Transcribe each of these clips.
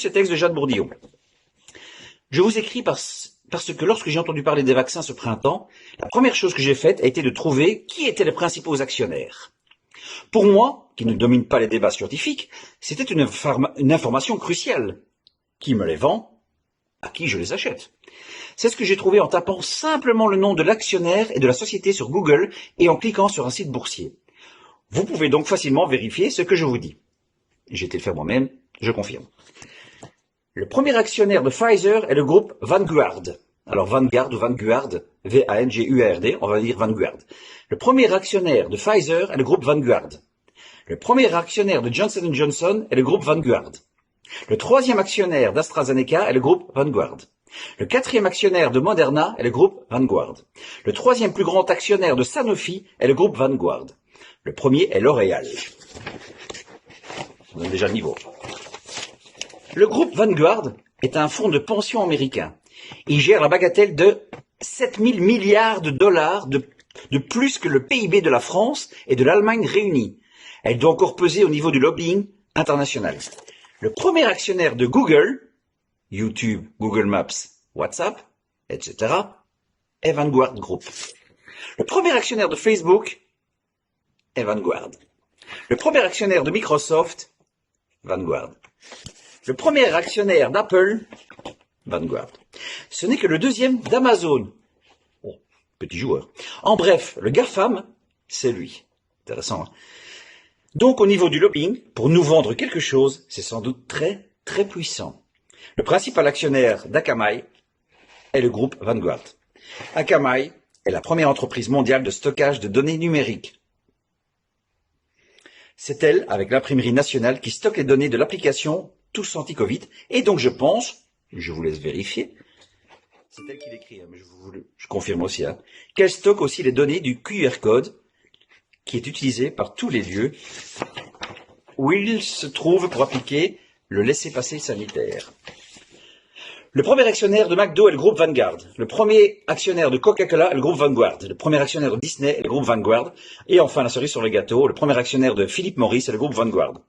ce texte de Jeanne Bourdillon. Je vous écris parce que lorsque j'ai entendu parler des vaccins ce printemps, la première chose que j'ai faite a été de trouver qui étaient les principaux actionnaires. Pour moi, qui ne domine pas les débats scientifiques, c'était une information cruciale. Qui me les vend? À qui je les achète? C'est ce que j'ai trouvé en tapant simplement le nom de l'actionnaire et de la société sur Google et en cliquant sur un site boursier. Vous pouvez donc facilement vérifier ce que je vous dis. J'ai été le faire moi-même, je confirme. Le premier actionnaire de Pfizer est le groupe Vanguard. Alors Vanguard ou Vanguard, V-A-N-G-U-A-R-D, on va dire Vanguard. Le premier actionnaire de Pfizer est le groupe Vanguard. Le premier actionnaire de Johnson & Johnson est le groupe Vanguard. Le troisième actionnaire d'AstraZeneca est le groupe Vanguard. Le quatrième actionnaire de Moderna est le groupe Vanguard. Le troisième plus grand actionnaire de Sanofi est le groupe Vanguard. Le premier est L'Oréal. On a déjà le niveau. Le groupe Vanguard est un fonds de pension américain. Il gère la bagatelle de 7 000 milliards de dollars de plus que le PIB de la France et de l'Allemagne réunis. Elle doit encore peser au niveau du lobbying international. Le premier actionnaire de Google, YouTube, Google Maps, WhatsApp, etc., est Vanguard Group. Le premier actionnaire de Facebook est Vanguard. Le premier actionnaire de Microsoft, Vanguard. Le premier actionnaire d'Apple, Vanguard. Ce n'est que le deuxième d'Amazon. Oh, petit joueur. En bref, le GAFAM, c'est lui. Intéressant, hein? Donc, au niveau du lobbying, pour nous vendre quelque chose, c'est sans doute très, très puissant. Le principal actionnaire d'Akamai est le groupe Vanguard. Akamai est la première entreprise mondiale de stockage de données numériques. C'est elle, avec l'imprimerie nationale, qui stocke les données de l'application Tous Anti-Covid. Et donc, je pense, je vous laisse vérifier, c'est elle qui l'écrit, mais je confirme aussi, qu'elle stocke aussi les données du QR code qui est utilisé par tous les lieux où il se trouve pour appliquer le laissez-passer sanitaire. Le premier actionnaire de McDo est le groupe Vanguard. Le premier actionnaire de Coca-Cola est le groupe Vanguard. Le premier actionnaire de Disney est le groupe Vanguard. Et enfin, la cerise sur le gâteau, le premier actionnaire de Philip Morris est le groupe Vanguard.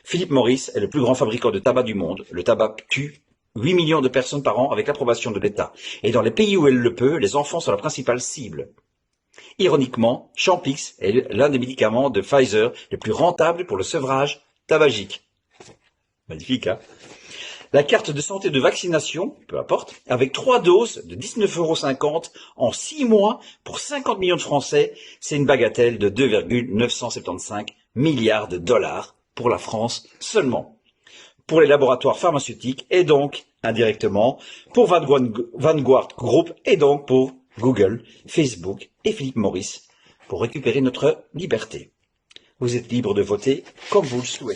Philip Morris est le plus grand fabricant de tabac du monde. Le tabac tue 8 millions de personnes par an avec l'approbation de l'État. Et dans les pays où elle le peut, les enfants sont la principale cible. Ironiquement, Champix est l'un des médicaments de Pfizer les plus rentables pour le sevrage tabagique. Magnifique, hein? La carte de santé de vaccination, peu importe, avec 3 doses de 19,50 € en 6 mois pour 50 millions de Français, c'est une bagatelle de 2,975 milliards de dollars pour la France seulement. Pour les laboratoires pharmaceutiques et donc, indirectement, pour Vanguard Group et donc pour Google, Facebook et Philip Morris pour récupérer notre liberté. Vous êtes libre de voter comme vous le souhaitez.